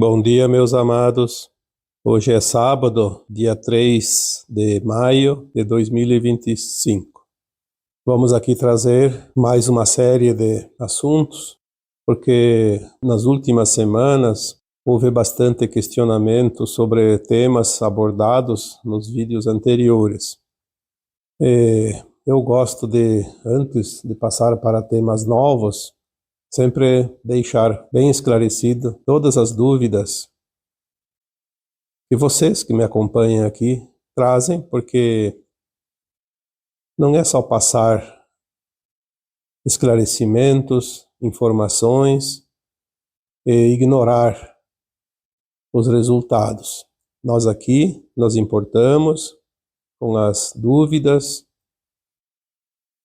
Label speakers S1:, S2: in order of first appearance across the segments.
S1: Bom dia, meus amados. Hoje é sábado, dia 3 de maio de 2025. Vamos aqui trazer mais uma série de assuntos, porque nas últimas semanas houve bastante questionamento sobre temas abordados nos vídeos anteriores. Eu gosto de, antes de passar para temas novos, sempre deixar bem esclarecido todas as dúvidas que vocês que me acompanham aqui trazem, porque não é só passar esclarecimentos, informações e ignorar os resultados. Nós aqui nos importamos com as dúvidas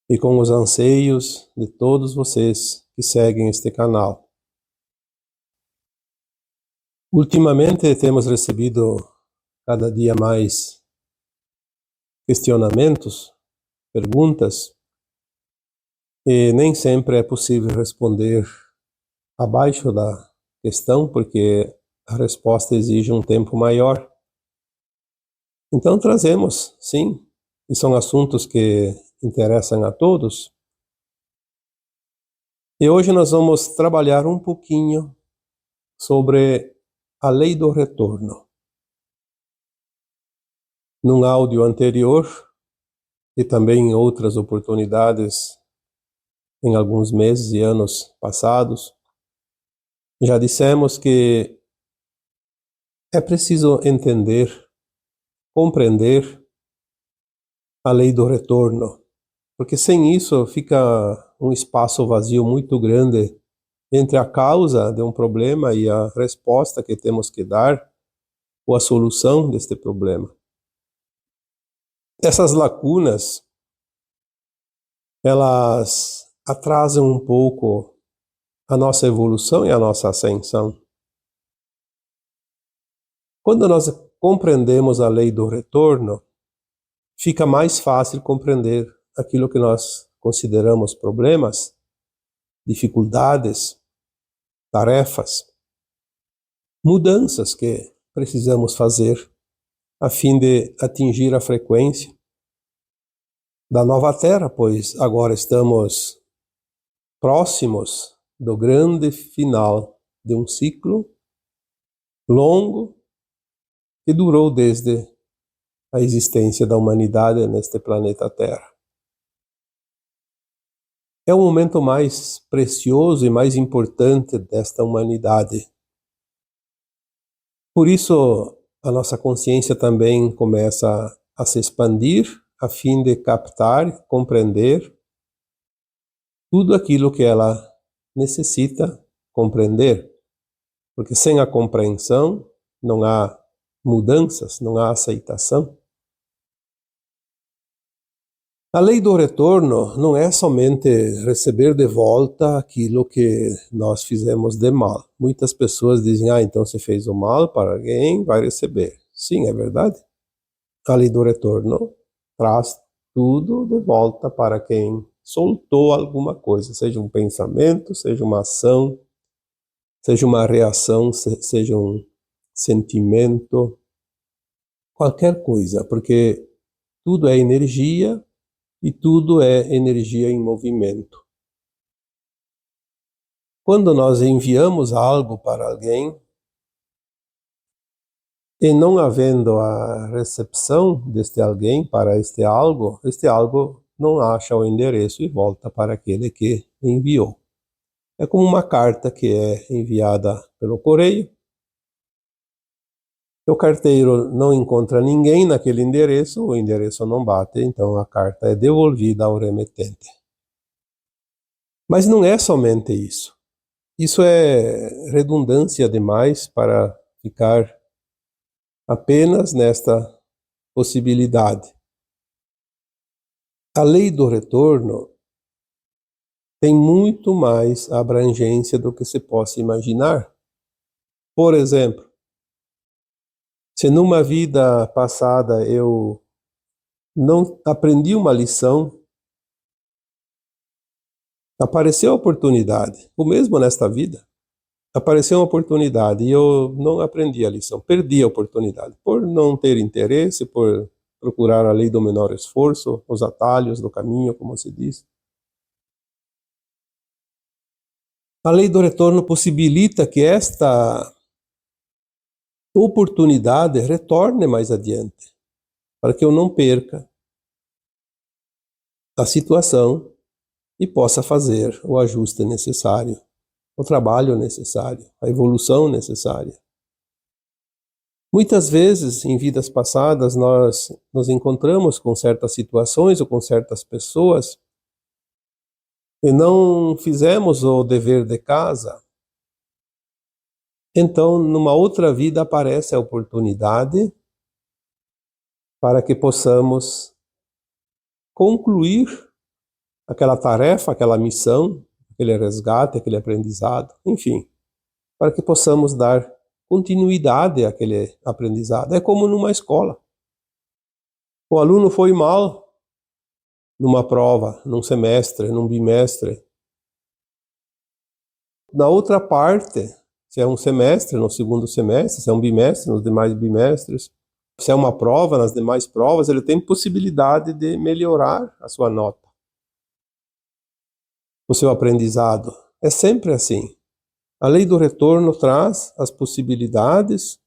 S1: e com os anseios de todos vocês que seguem este canal. Ultimamente temos recebido cada dia mais questionamentos, perguntas, e nem sempre é possível responder abaixo da questão, porque a resposta exige um tempo maior. Então trazemos, sim, e são assuntos que interessam a todos. E hoje nós vamos trabalhar um pouquinho sobre a lei do retorno. Num áudio anterior, e também em outras oportunidades, em alguns meses e anos passados, já dissemos que é preciso entender, compreender a lei do retorno, porque sem isso fica um espaço vazio muito grande entre a causa de um problema e a resposta que temos que dar, ou a solução deste problema. Essas lacunas, elas atrasam um pouco a nossa evolução e a nossa ascensão. Quando nós compreendemos a lei do retorno, fica mais fácil compreender aquilo que nós consideramos problemas, dificuldades, tarefas, mudanças que precisamos fazer a fim de atingir a frequência da nova Terra, pois agora estamos próximos do grande final de um ciclo longo que durou desde a existência da humanidade neste planeta Terra. É o momento mais precioso e mais importante desta humanidade. Por isso, a nossa consciência também começa a se expandir a fim de captar, compreender tudo aquilo que ela necessita compreender. Porque sem a compreensão não há mudanças, não há aceitação. A lei do retorno não é somente receber de volta aquilo que nós fizemos de mal. Muitas pessoas dizem, então você fez o mal para alguém, vai receber. Sim, é verdade. A lei do retorno traz tudo de volta para quem soltou alguma coisa, seja um pensamento, seja uma ação, seja uma reação, seja um sentimento, qualquer coisa, porque tudo é energia e tudo é energia em movimento. Quando nós enviamos algo para alguém, e não havendo a recepção deste alguém para este algo não acha o endereço e volta para aquele que enviou. É como uma carta que é enviada pelo correio. O carteiro não encontra ninguém naquele endereço, o endereço não bate, então a carta é devolvida ao remetente. Mas não é somente isso. Isso é redundância demais para ficar apenas nesta possibilidade. A lei do retorno tem muito mais abrangência do que se possa imaginar. Por exemplo, se numa vida passada eu não aprendi uma lição, apareceu a oportunidade, ou mesmo nesta vida, Apareceu uma oportunidade e eu não aprendi a lição, perdi a oportunidade, por não ter interesse, por procurar a lei do menor esforço, os atalhos do caminho, como se diz. A lei do retorno possibilita que esta oportunidade retorne mais adiante, para que eu não perca a situação e possa fazer o ajuste necessário, o trabalho necessário, a evolução necessária. Muitas vezes, em vidas passadas, nós nos encontramos com certas situações ou com certas pessoas e não fizemos o dever de casa. Então, numa outra vida aparece a oportunidade para que possamos concluir aquela tarefa, aquela missão, aquele resgate, aquele aprendizado, enfim, para que possamos dar continuidade àquele aprendizado. É como numa escola. O aluno foi mal numa prova, num semestre, num bimestre. Na outra parte, se é um semestre, no segundo semestre, se é um bimestre, nos demais bimestres, se é uma prova, nas demais provas, ele tem possibilidade de melhorar a sua nota, o seu aprendizado. É sempre assim. A lei do retorno traz as possibilidades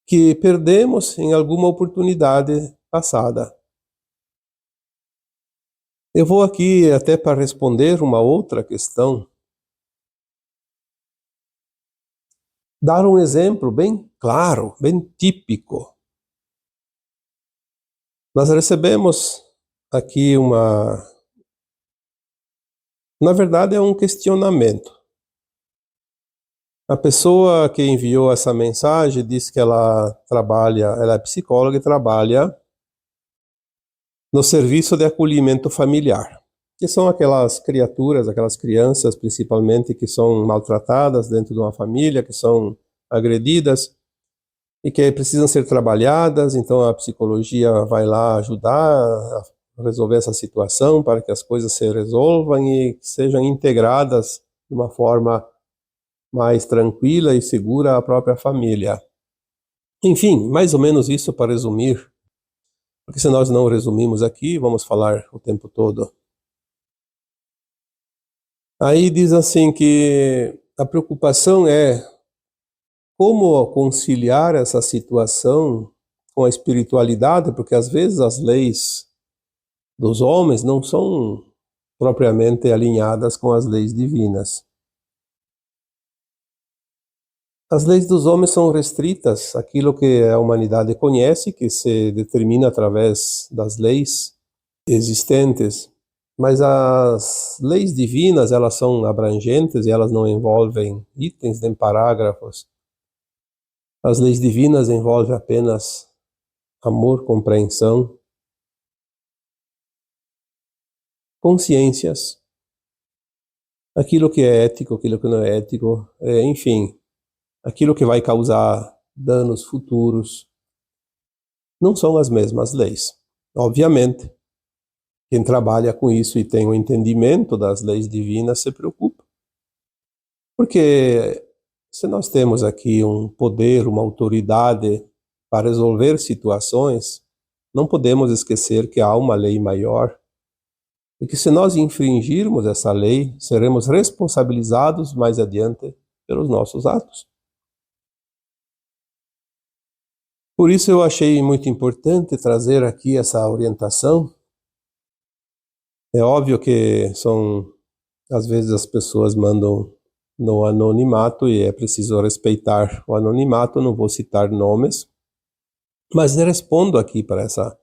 S1: que perdemos em alguma oportunidade passada. Eu vou aqui até para responder uma outra questão, dar um exemplo bem claro, bem típico. Nós recebemos aqui na verdade é um questionamento. A pessoa que enviou essa mensagem disse que ela é psicóloga e trabalha no serviço de acolhimento familiar, que são aquelas criaturas, aquelas crianças principalmente que são maltratadas dentro de uma família, que são agredidas e que precisam ser trabalhadas. Então a psicologia vai lá ajudar a resolver essa situação para que as coisas se resolvam e sejam integradas de uma forma mais tranquila e segura à própria família. Enfim, mais ou menos isso para resumir, porque se nós não resumimos aqui, vamos falar o tempo todo. Aí diz assim que a preocupação é como conciliar essa situação com a espiritualidade, porque às vezes as leis dos homens não são propriamente alinhadas com as leis divinas. As leis dos homens são restritas àquilo que a humanidade conhece, que se determina através das leis existentes, mas as leis divinas, elas são abrangentes e elas não envolvem itens nem parágrafos. As leis divinas envolvem apenas amor, compreensão, consciências, aquilo que é ético, aquilo que não é ético, enfim, aquilo que vai causar danos futuros. Não são as mesmas leis. Obviamente, quem trabalha com isso e tem o entendimento das leis divinas se preocupa. Porque se nós temos aqui um poder, uma autoridade para resolver situações, não podemos esquecer que há uma lei maior e que se nós infringirmos essa lei, seremos responsabilizados mais adiante pelos nossos atos. Por isso eu achei muito importante trazer aqui essa orientação. É óbvio que às vezes as pessoas mandam no anonimato e é preciso respeitar o anonimato, não vou citar nomes, mas eu respondo aqui para essa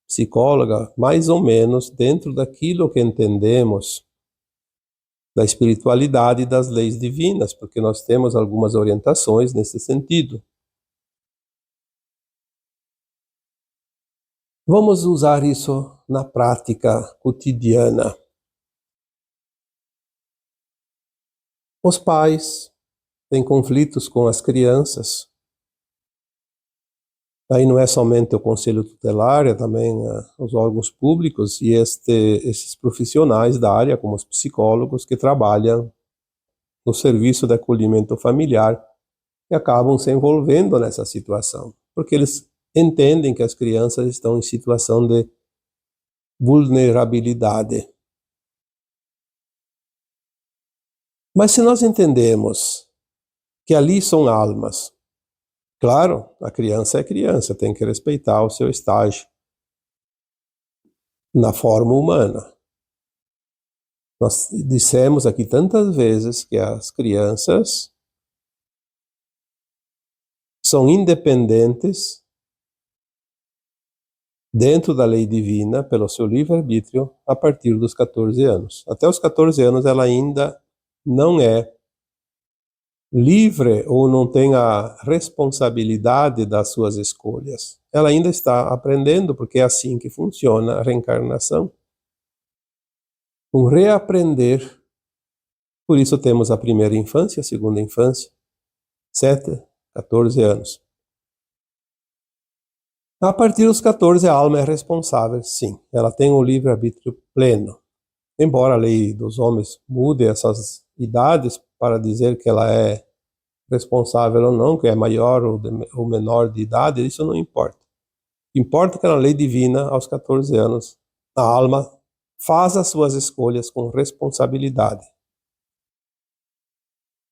S1: psicóloga mais ou menos dentro daquilo que entendemos da espiritualidade e das leis divinas, porque nós temos algumas orientações nesse sentido. Vamos usar isso na prática cotidiana. Os pais têm conflitos com as crianças. Aí não é somente o conselho tutelar, é também os órgãos públicos e esses profissionais da área, como os psicólogos, que trabalham no serviço de acolhimento familiar e acabam se envolvendo nessa situação, porque eles entendem que as crianças estão em situação de vulnerabilidade. Mas se nós entendemos que ali são almas, claro, a criança é criança, tem que respeitar o seu estágio na forma humana. Nós dissemos aqui tantas vezes que as crianças são independentes dentro da lei divina, pelo seu livre-arbítrio, a partir dos 14 anos. Até os 14 anos ela ainda não é livre ou não tem a responsabilidade das suas escolhas. Ela ainda está aprendendo, porque é assim que funciona a reencarnação. Um reaprender. Por isso temos a primeira infância, a segunda infância, 7, 14 anos. A partir dos 14, a alma é responsável, sim. Ela tem o livre-arbítrio pleno. Embora a lei dos homens mude essas idades para dizer que ela é responsável ou não, que é maior ou menor de idade, isso não importa. Importa que na lei divina, aos 14 anos, a alma faz as suas escolhas com responsabilidade.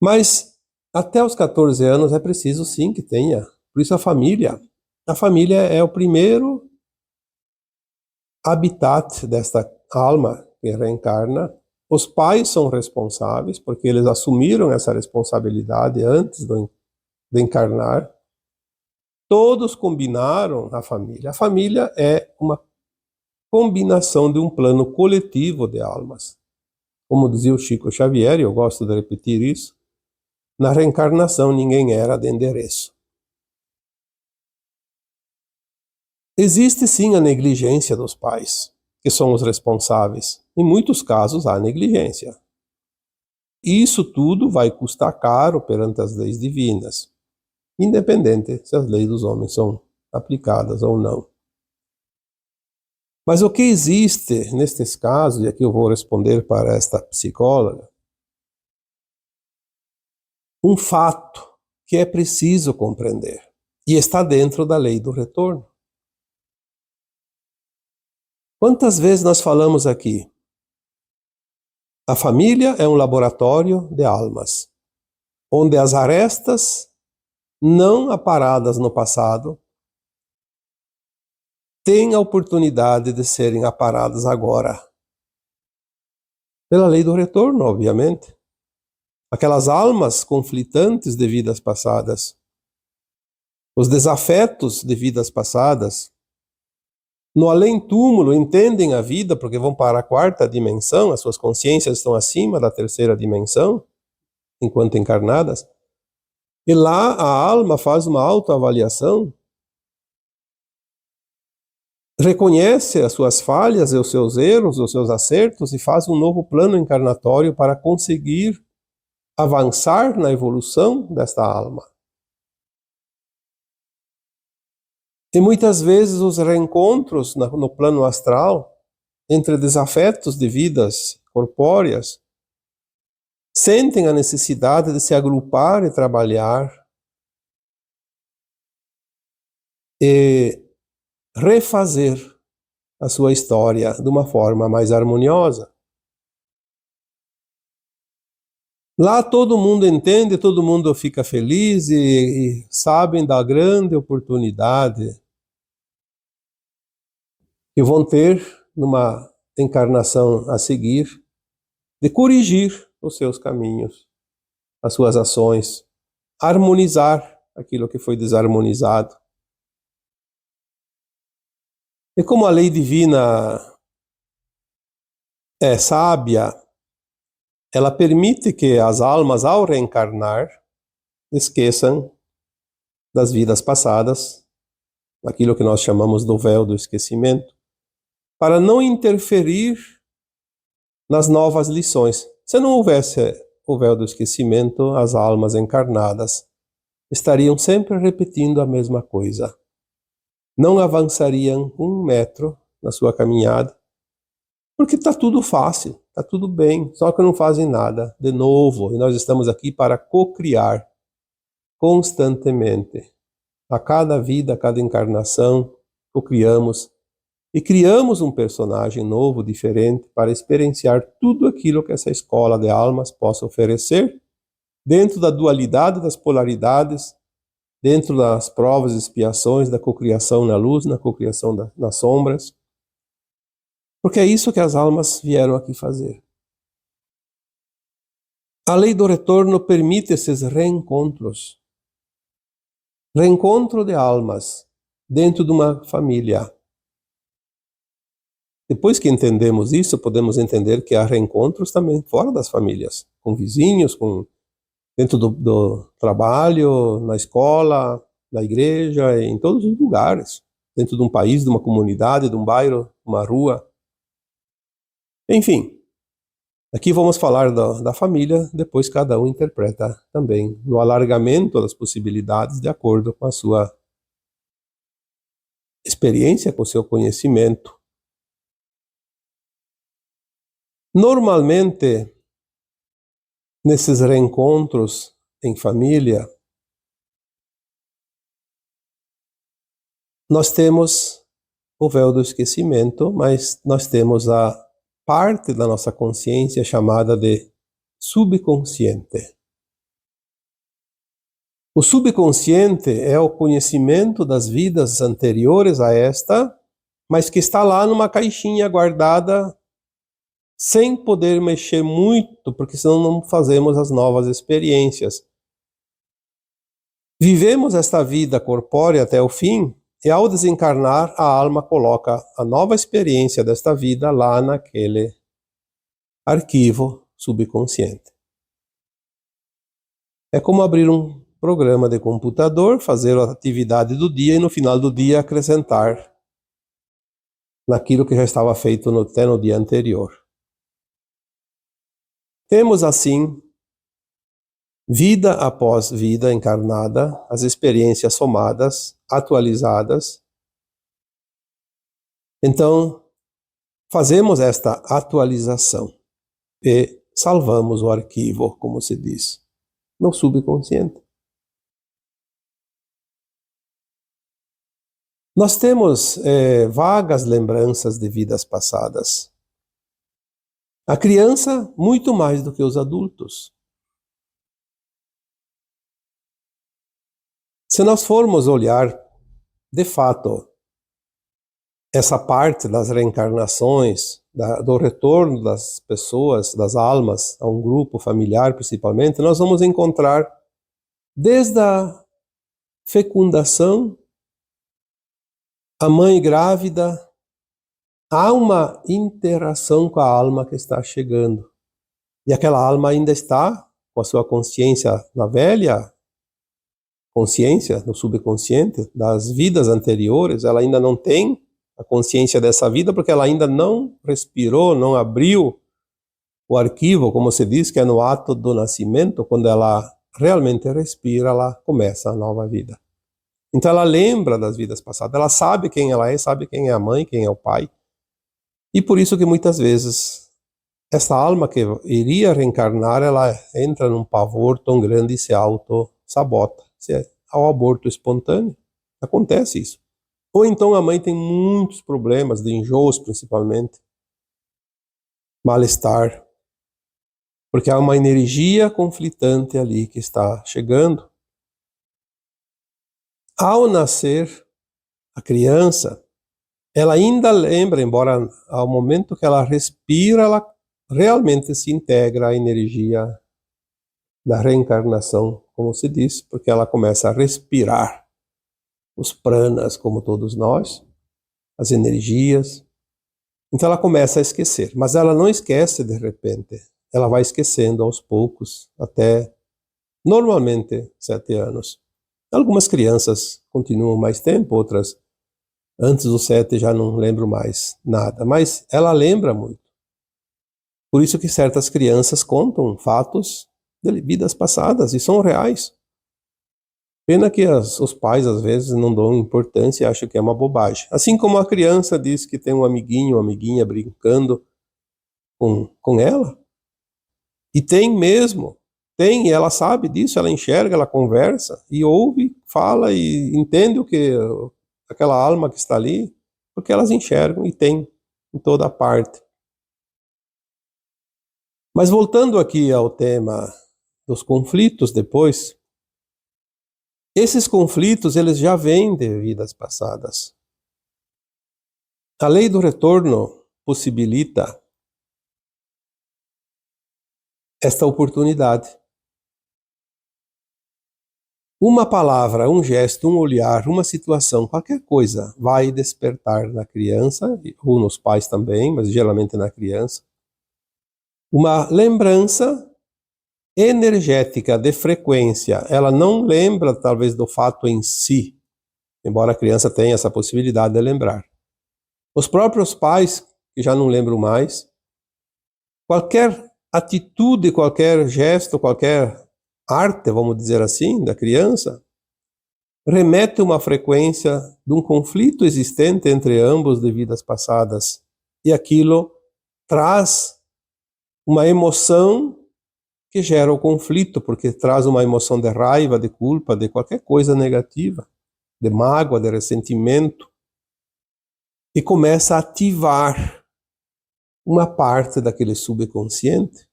S1: Mas até os 14 anos é preciso sim que tenha. Por isso a família é o primeiro habitat desta alma que reencarna. Os pais são responsáveis, porque eles assumiram essa responsabilidade antes de encarnar. Todos combinaram a família. A família é uma combinação de um plano coletivo de almas. Como dizia o Chico Xavier, e eu gosto de repetir isso, na reencarnação ninguém era de endereço. Existe sim a negligência dos pais, que são os responsáveis. Em muitos casos há negligência. Isso tudo vai custar caro perante as leis divinas, independente se as leis dos homens são aplicadas ou não. Mas o que existe nestes casos, e aqui eu vou responder para esta psicóloga, um fato que é preciso compreender, e está dentro da lei do retorno. Quantas vezes nós falamos aqui? A família é um laboratório de almas, onde as arestas não aparadas no passado têm a oportunidade de serem aparadas agora. Pela lei do retorno, obviamente. Aquelas almas conflitantes de vidas passadas, os desafetos de vidas passadas, no além-túmulo entendem a vida porque vão para a quarta dimensão, as suas consciências estão acima da terceira dimensão, enquanto encarnadas, e lá a alma faz uma autoavaliação, reconhece as suas falhas, os seus erros, os seus acertos e faz um novo plano encarnatório para conseguir avançar na evolução desta alma. E muitas vezes os reencontros no plano astral, entre desafetos de vidas corpóreas, sentem a necessidade de se agrupar e trabalhar e refazer a sua história de uma forma mais harmoniosa. Lá todo mundo entende, todo mundo fica feliz e sabem da grande oportunidade que vão ter numa encarnação a seguir de corrigir os seus caminhos, as suas ações, harmonizar aquilo que foi desarmonizado. E como a lei divina é sábia, ela permite que as almas, ao reencarnar, esqueçam das vidas passadas, aquilo que nós chamamos do véu do esquecimento, para não interferir nas novas lições. Se não houvesse o véu do esquecimento, as almas encarnadas estariam sempre repetindo a mesma coisa. Não avançariam 1 metro na sua caminhada, Porque está tudo fácil, está tudo bem, só que não fazem nada de novo. E nós estamos aqui para co-criar constantemente. A cada vida, a cada encarnação, co-criamos e criamos um personagem novo, diferente, para experienciar tudo aquilo que essa escola de almas possa oferecer, dentro da dualidade das polaridades, dentro das provas e expiações, da cocriação na luz, na cocriação nas sombras. Porque é isso que as almas vieram aqui fazer. A lei do retorno permite esses reencontros. Reencontro de almas dentro de uma família. Depois que entendemos isso, podemos entender que há reencontros também fora das famílias, com vizinhos, dentro do trabalho, na escola, na igreja, em todos os lugares, dentro de um país, de uma comunidade, de um bairro, uma rua. Enfim, aqui vamos falar da família, depois cada um interpreta também no alargamento das possibilidades de acordo com a sua experiência, com o seu conhecimento. Normalmente, nesses reencontros em família, nós temos o véu do esquecimento, mas nós temos a parte da nossa consciência chamada de subconsciente. O subconsciente é o conhecimento das vidas anteriores a esta, mas que está lá numa caixinha guardada sem poder mexer muito, porque senão não fazemos as novas experiências. Vivemos esta vida corpórea até o fim, e ao desencarnar, a alma coloca a nova experiência desta vida lá naquele arquivo subconsciente. É como abrir um programa de computador, fazer a atividade do dia e no final do dia acrescentar naquilo que já estava feito até no dia anterior. Temos assim, vida após vida encarnada, as experiências somadas, atualizadas. Então, fazemos esta atualização e salvamos o arquivo, como se diz, no subconsciente. Nós temos vagas lembranças de vidas passadas. A criança, muito mais do que os adultos. Se nós formos olhar, de fato, essa parte das reencarnações, do retorno das pessoas, das almas, a um grupo familiar principalmente, nós vamos encontrar, desde a fecundação, a mãe grávida, há uma interação com a alma que está chegando. E aquela alma ainda está com a sua consciência na velha consciência, no subconsciente, das vidas anteriores. Ela ainda não tem a consciência dessa vida porque ela ainda não respirou, não abriu o arquivo, como se diz, que é no ato do nascimento. Quando ela realmente respira, ela começa a nova vida. Então ela lembra das vidas passadas, ela sabe quem ela é, sabe quem é a mãe, quem é o pai. E por isso que muitas vezes essa alma que iria reencarnar, ela entra num pavor tão grande e se auto-sabota. Ao aborto espontâneo, acontece isso. Ou então a mãe tem muitos problemas, de enjoos principalmente, mal-estar, porque há uma energia conflitante ali que está chegando. Ao nascer, a criança, ela ainda lembra, embora ao momento que ela respira, ela realmente se integra à energia da reencarnação, como se diz, porque ela começa a respirar os pranas, como todos nós, as energias. Então ela começa a esquecer, mas ela não esquece de repente, ela vai esquecendo aos poucos, até normalmente 7 anos. Algumas crianças continuam mais tempo, outras antes dos 7 já não lembro mais nada, mas ela lembra muito. Por isso que certas crianças contam fatos de vidas passadas e são reais. Pena que os pais às vezes não dão importância e acham que é uma bobagem. Assim como a criança diz que tem um amiguinho, uma amiguinha brincando com ela. E tem mesmo. Tem, e ela sabe disso, ela enxerga, ela conversa, e ouve, fala e entende o que aquela alma que está ali, porque elas enxergam e tem em toda parte. Mas voltando aqui ao tema dos conflitos depois, esses conflitos eles já vêm de vidas passadas. A lei do retorno possibilita esta oportunidade. Uma palavra, um gesto, um olhar, uma situação, qualquer coisa vai despertar na criança, ou nos pais também, mas geralmente na criança, uma lembrança energética de frequência. Ela não lembra talvez do fato em si, embora a criança tenha essa possibilidade de lembrar. Os próprios pais, que já não lembram mais, qualquer atitude, qualquer gesto, qualquer arte, vamos dizer assim, da criança, remete uma frequência de um conflito existente entre ambos de vidas passadas. E aquilo traz uma emoção que gera o conflito, porque traz uma emoção de raiva, de culpa, de qualquer coisa negativa, de mágoa, de ressentimento, e começa a ativar uma parte daquele subconsciente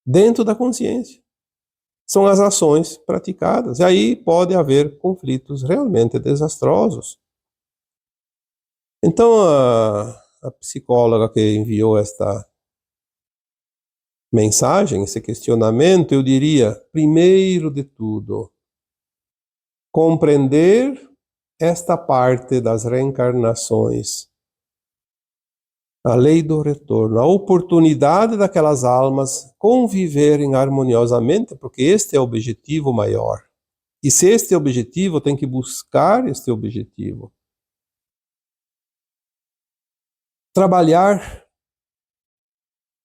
S1: dentro da consciência. São as ações praticadas. E aí pode haver conflitos realmente desastrosos. Então, a psicóloga que enviou esta mensagem, esse questionamento, eu diria, primeiro de tudo, compreender esta parte das reencarnações, a lei do retorno, a oportunidade daquelas almas conviverem harmoniosamente, porque este é o objetivo maior. E se este é o objetivo, tem que buscar este objetivo. Trabalhar,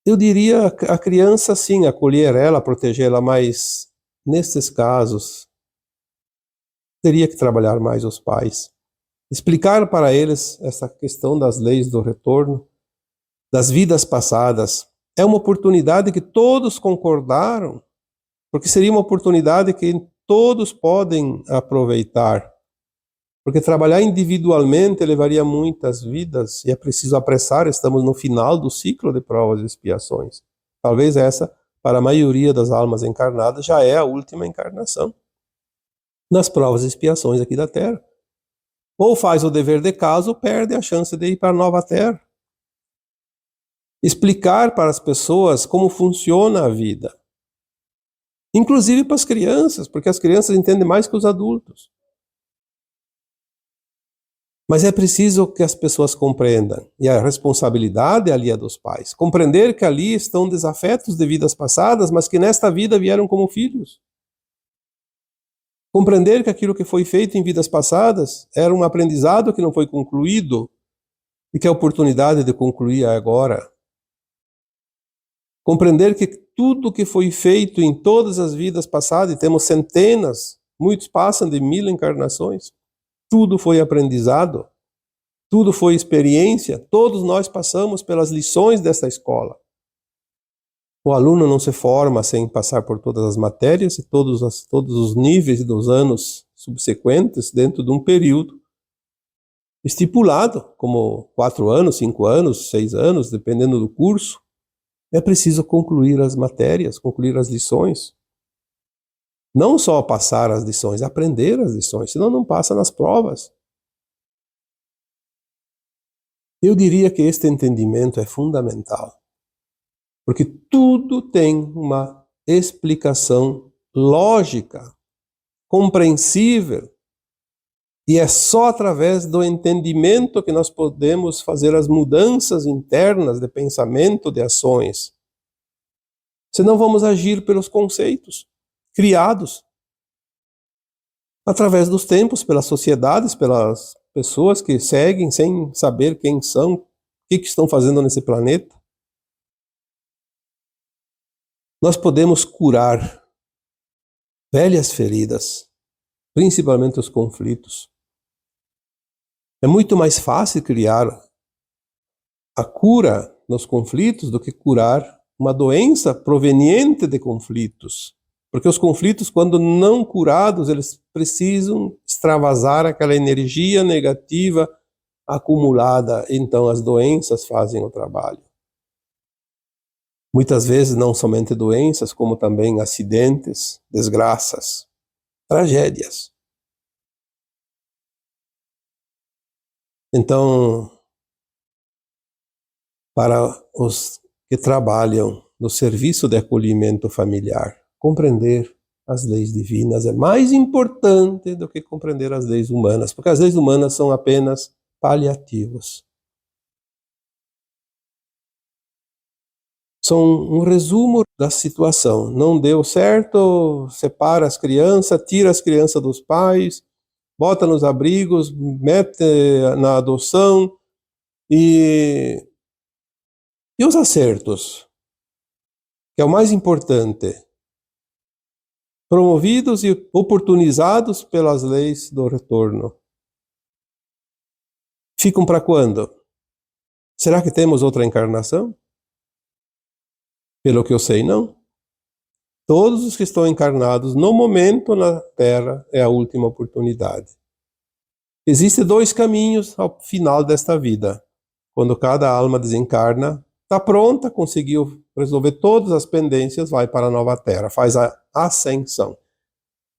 S1: eu diria, a criança sim, acolher ela, protegê-la, mas nesses casos, teria que trabalhar mais os pais. Explicar para eles essa questão das leis do retorno, das vidas passadas. É uma oportunidade que todos concordaram, porque seria uma oportunidade que todos podem aproveitar. Porque trabalhar individualmente levaria muitas vidas e é preciso apressar, estamos no final do ciclo de provas e expiações. Talvez essa, para a maioria das almas encarnadas, já é a última encarnação nas provas e expiações aqui da Terra. Ou faz o dever de casa ou perde a chance de ir para a nova Terra. Explicar para as pessoas como funciona a vida. Inclusive para as crianças, porque as crianças entendem mais que os adultos. Mas é preciso que as pessoas compreendam, e a responsabilidade ali é dos pais. Compreender que ali estão desafetos de vidas passadas, mas que nesta vida vieram como filhos. Compreender que aquilo que foi feito em vidas passadas era um aprendizado que não foi concluído e que a oportunidade de concluir é agora. Compreender que tudo que foi feito em todas as vidas passadas, e temos centenas, muitos passam de 1000 encarnações, tudo foi aprendizado, tudo foi experiência, todos nós passamos pelas lições dessa escola. O aluno não se forma sem passar por todas as matérias e todos os níveis dos anos subsequentes dentro de um período estipulado, como 4 anos, 5 anos, 6 anos, dependendo do curso. É preciso concluir as matérias, concluir as lições. Não só passar as lições, aprender as lições, senão não passa nas provas. Eu diria que este entendimento é fundamental, porque tudo tem uma explicação lógica, compreensível, e é só através do entendimento que nós podemos fazer as mudanças internas de pensamento, de ações. Senão vamos agir pelos conceitos criados através dos tempos, pelas sociedades, pelas pessoas que seguem sem saber quem são, o que estão fazendo nesse planeta. Nós podemos curar velhas feridas, principalmente os conflitos. É muito mais fácil criar a cura nos conflitos do que curar uma doença proveniente de conflitos. Porque os conflitos, quando não curados, eles precisam extravasar aquela energia negativa acumulada. Então as doenças fazem o trabalho. Muitas vezes não somente doenças, como também acidentes, desgraças, tragédias. Então, para os que trabalham no serviço de acolhimento familiar, compreender as leis divinas é mais importante do que compreender as leis humanas, porque as leis humanas são apenas paliativos. São um resumo da situação. Não deu certo, separa as crianças, tira as crianças dos pais, bota nos abrigos, mete na adoção e os acertos, que é o mais importante, promovidos e oportunizados pelas leis do retorno. Ficam para quando? Será que temos outra encarnação? Pelo que eu sei, não. Todos os que estão encarnados no momento na Terra é a última oportunidade. Existem dois caminhos ao final desta vida. Quando cada alma desencarna, está pronta, conseguiu resolver todas as pendências, vai para a nova Terra, faz a ascensão.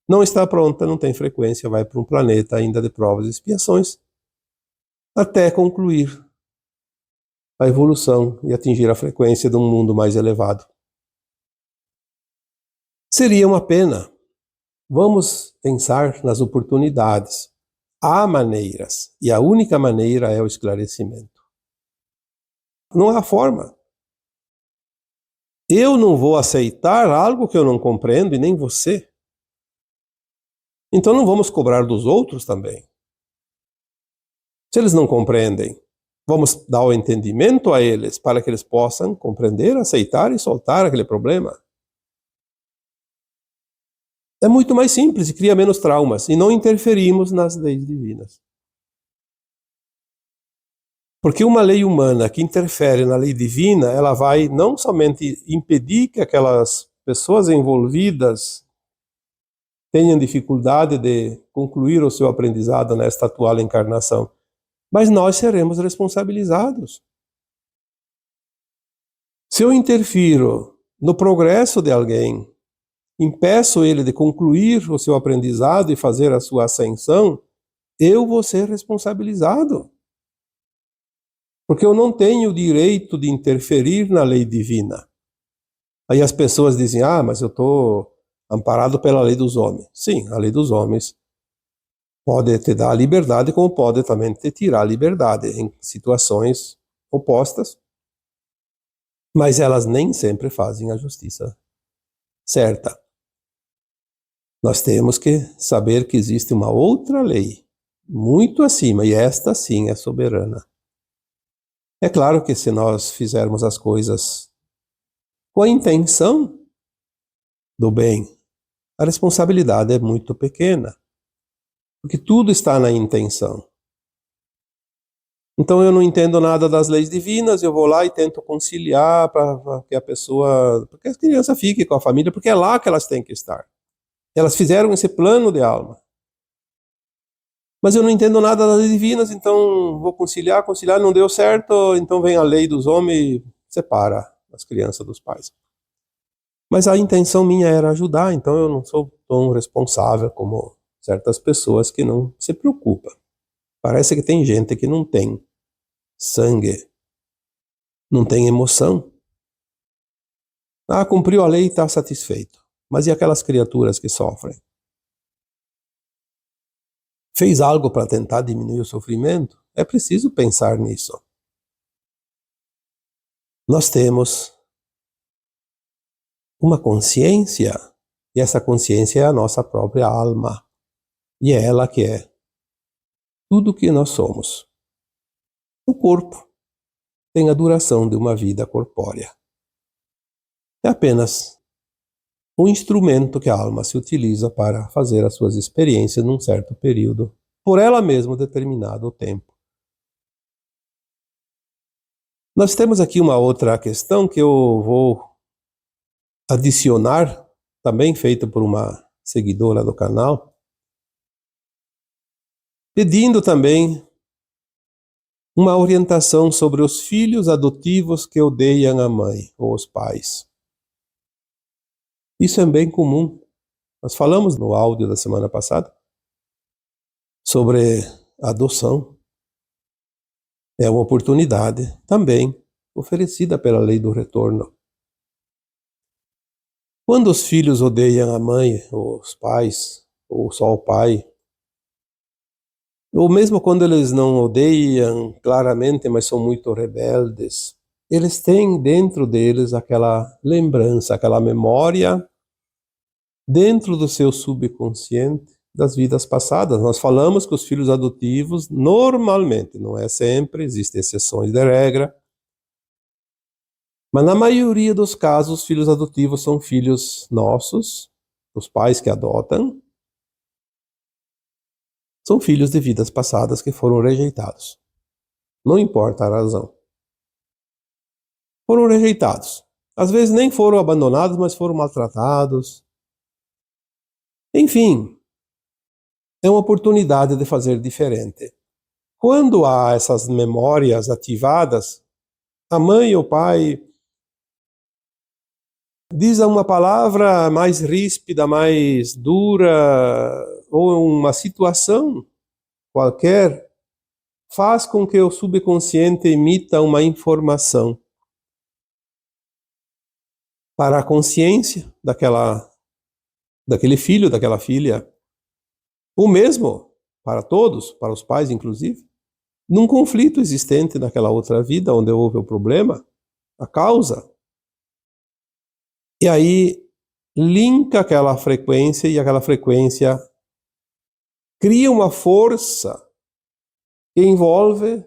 S1: Não está pronta, não tem frequência, vai para um planeta ainda de provas e expiações, até concluir a evolução e atingir a frequência de um mundo mais elevado. Seria uma pena. Vamos pensar nas oportunidades. Há maneiras, e a única maneira é o esclarecimento. Não há forma. Eu não vou aceitar algo que eu não compreendo e nem você. Então não vamos cobrar dos outros também. Se eles não compreendem, vamos dar o entendimento a eles para que eles possam compreender, aceitar e soltar aquele problema. É muito mais simples e cria menos traumas. E não interferimos nas leis divinas. Porque uma lei humana que interfere na lei divina, ela vai não somente impedir que aquelas pessoas envolvidas tenham dificuldade de concluir o seu aprendizado nesta atual encarnação, mas nós seremos responsabilizados. Se eu interfiro no progresso de alguém, impeço ele de concluir o seu aprendizado e fazer a sua ascensão, eu vou ser responsabilizado. Porque eu não tenho o direito de interferir na lei divina. Aí as pessoas dizem, mas eu estou amparado pela lei dos homens. Sim, a lei dos homens pode te dar a liberdade, como pode também te tirar a liberdade em situações opostas, mas elas nem sempre fazem a justiça certa. Nós temos que saber que existe uma outra lei, muito acima, e esta sim é soberana. É claro que se nós fizermos as coisas com a intenção do bem, a responsabilidade é muito pequena, porque tudo está na intenção. Então eu não entendo nada das leis divinas, eu vou lá e tento conciliar para que a pessoa, para que a criança fique com a família, porque é lá que elas têm que estar. Elas fizeram esse plano de alma. Mas eu não entendo nada das leis divinas, então vou conciliar, não deu certo, então vem a lei dos homens e separa as crianças dos pais. Mas a intenção minha era ajudar, então eu não sou tão responsável como certas pessoas que não se preocupam. Parece que tem gente que não tem sangue, não tem emoção. Cumpriu a lei e está satisfeito. Mas e aquelas criaturas que sofrem? Fez algo para tentar diminuir o sofrimento? É preciso pensar nisso. Nós temos uma consciência, e essa consciência é a nossa própria alma. E é ela que é tudo o que nós somos. O corpo tem a duração de uma vida corpórea. É apenas um instrumento que a alma se utiliza para fazer as suas experiências num certo período, por ela mesma determinado o tempo. Nós temos aqui uma outra questão que eu vou adicionar, também feita por uma seguidora do canal, pedindo também uma orientação sobre os filhos adotivos que odeiam a mãe ou os pais. Isso é bem comum. Nós falamos no áudio da semana passada sobre adoção. É uma oportunidade também oferecida pela lei do retorno. Quando os filhos odeiam a mãe, ou os pais, ou só o pai, ou mesmo quando eles não odeiam claramente, mas são muito rebeldes, eles têm dentro deles aquela lembrança, aquela memória, dentro do seu subconsciente, das vidas passadas. Nós falamos que os filhos adotivos, normalmente, não é sempre, existem exceções de regra, mas na maioria dos casos, os filhos adotivos são filhos nossos, os pais que adotam, são filhos de vidas passadas que foram rejeitados. Não importa a razão. Foram rejeitados. Às vezes nem foram abandonados, mas foram maltratados. Enfim, é uma oportunidade de fazer diferente. Quando há essas memórias ativadas, a mãe ou o pai diz uma palavra mais ríspida, mais dura, ou uma situação qualquer, faz com que o subconsciente emita uma informação para a consciência daquele filho, daquela filha, ou mesmo para todos, para os pais inclusive, num conflito existente naquela outra vida onde houve o problema, a causa. E aí linka aquela frequência e aquela frequência cria uma força que envolve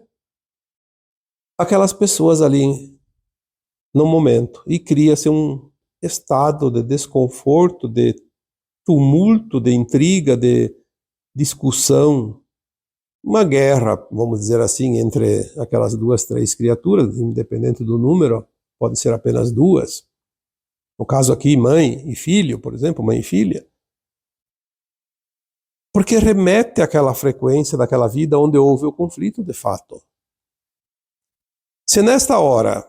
S1: aquelas pessoas ali no momento e cria-se um estado de desconforto, de tumulto, de intriga, de discussão, uma guerra, vamos dizer assim, entre aquelas duas, três criaturas, independente do número, pode ser apenas duas. No caso aqui, mãe e filho, por exemplo, mãe e filha. Porque remete àquela frequência daquela vida onde houve o conflito de fato. Se nesta hora,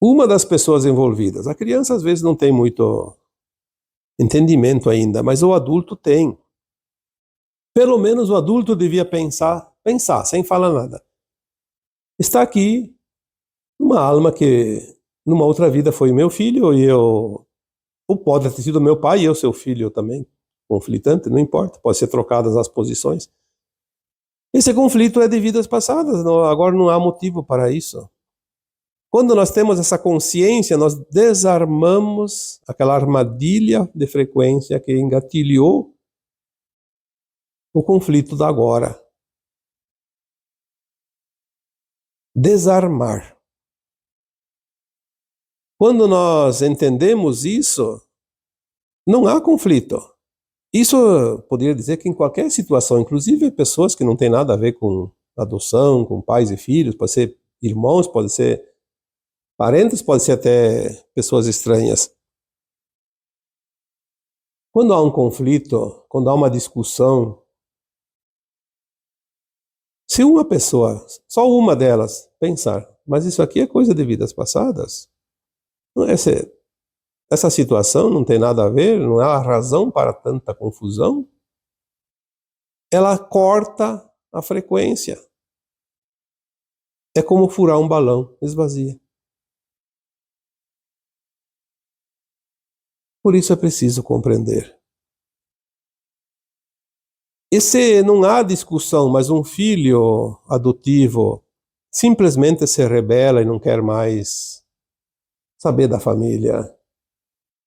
S1: uma das pessoas envolvidas, a criança às vezes não tem muito entendimento ainda, mas o adulto tem. Pelo menos o adulto devia pensar, sem falar nada. Está aqui uma alma que numa outra vida foi meu filho e eu, ou pode ter sido meu pai e eu seu filho também, conflitante, não importa, pode ser trocadas as posições. Esse conflito é de vidas passadas, agora não há motivo para isso. Quando nós temos essa consciência, nós desarmamos aquela armadilha de frequência que engatilhou o conflito da agora. Desarmar. Quando nós entendemos isso, não há conflito. Isso poderia dizer que em qualquer situação, inclusive pessoas que não têm nada a ver com adoção, com pais e filhos, pode ser irmãos, pode ser parentes, pode ser até pessoas estranhas. Quando há um conflito, quando há uma discussão, se uma pessoa, só uma delas, pensar, mas isso aqui é coisa de vidas passadas, essa situação não tem nada a ver, não há razão para tanta confusão, ela corta a frequência. É como furar um balão, esvazia. Por isso é preciso compreender. E se não há discussão, mas um filho adotivo simplesmente se rebela e não quer mais saber da família,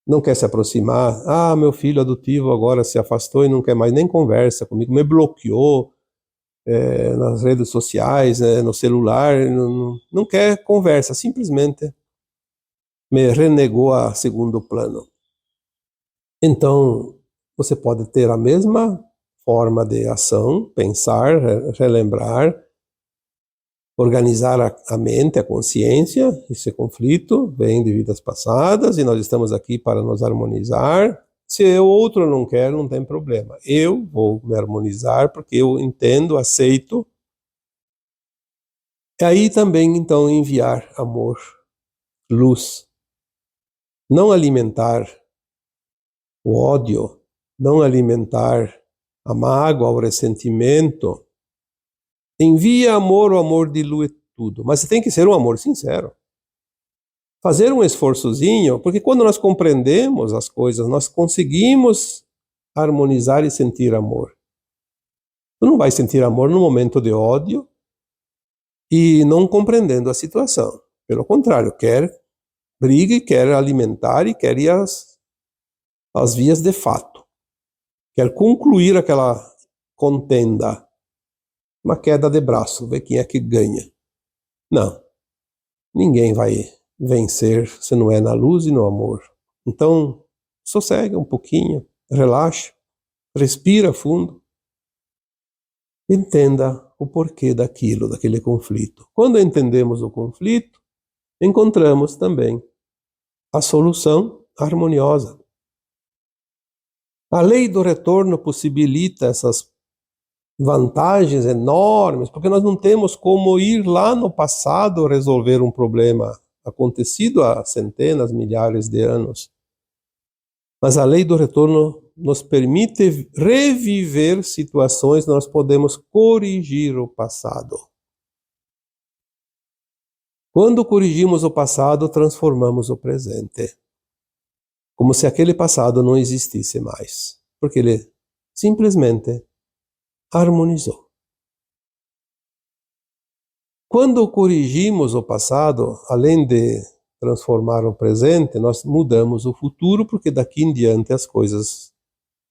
S1: não quer se aproximar, meu filho adotivo agora se afastou e não quer mais nem conversa comigo, me bloqueou nas redes sociais, no celular, não quer conversa, simplesmente me renegou a segundo plano. Então, você pode ter a mesma forma de ação, pensar, relembrar, organizar a mente, a consciência. Esse conflito vem de vidas passadas e nós estamos aqui para nos harmonizar. Se o outro não quer, não tem problema. Eu vou me harmonizar porque eu entendo, aceito. E aí também, então, enviar amor, luz. Não alimentar o ódio, não alimentar a mágoa, o ressentimento. Envia amor, o amor dilui tudo. Mas tem que ser um amor sincero. Fazer um esforçozinho, porque quando nós compreendemos as coisas, nós conseguimos harmonizar e sentir amor. Tu não vai sentir amor no momento de ódio e não compreendendo a situação. Pelo contrário, quer briga e quer alimentar e quer ir às vias de fato. Quer concluir aquela contenda. Uma queda de braço, ver quem é que ganha. Não, ninguém vai vencer se não é na luz e no amor. Então, sossega um pouquinho, relaxa, respira fundo, entenda o porquê daquilo, daquele conflito. Quando entendemos o conflito, encontramos também a solução harmoniosa. A lei do retorno possibilita essas vantagens enormes, porque nós não temos como ir lá no passado resolver um problema acontecido há centenas, milhares de anos. Mas a lei do retorno nos permite reviver situações, nós podemos corrigir o passado. Quando corrigimos o passado, transformamos o presente. Como se aquele passado não existisse mais, porque ele simplesmente harmonizou. Quando corrigimos o passado, além de transformar o presente, nós mudamos o futuro, porque daqui em diante as coisas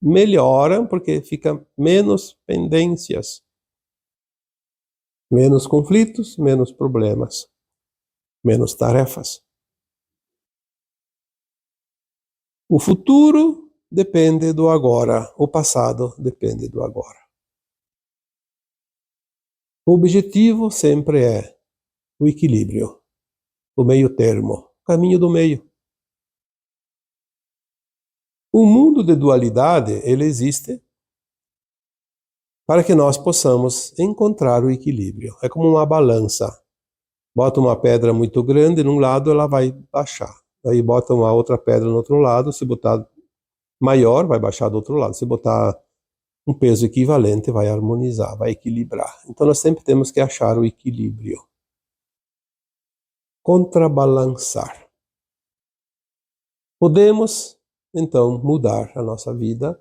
S1: melhoram, porque fica menos pendências, menos conflitos, menos problemas, menos tarefas. O futuro depende do agora, o passado depende do agora. O objetivo sempre é o equilíbrio, o meio termo, o caminho do meio. O mundo de dualidade, ele existe para que nós possamos encontrar o equilíbrio. É como uma balança. Bota uma pedra muito grande num lado, ela vai baixar. Aí bota uma outra pedra no outro lado, se botar maior, vai baixar do outro lado. Se botar um peso equivalente, vai harmonizar, vai equilibrar. Então nós sempre temos que achar o equilíbrio. Contrabalançar. Podemos, então, mudar a nossa vida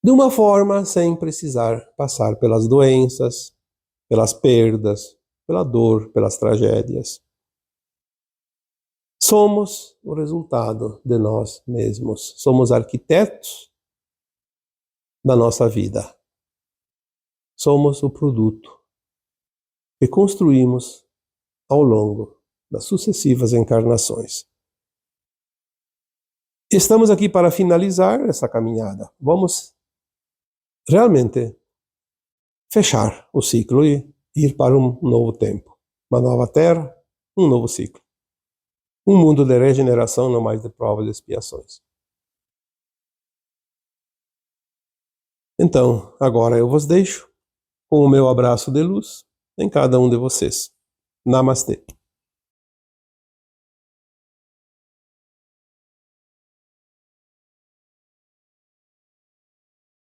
S1: de uma forma sem precisar passar pelas doenças, pelas perdas, pela dor, pelas tragédias. Somos o resultado de nós mesmos. Somos arquitetos da nossa vida. Somos o produto que construímos ao longo das sucessivas encarnações. Estamos aqui para finalizar essa caminhada. Vamos realmente fechar o ciclo e ir para um novo tempo. Uma nova terra, um novo ciclo. Um mundo de regeneração, não mais de provas e expiações. Então, agora eu vos deixo com o meu abraço de luz em cada um de vocês. Namastê.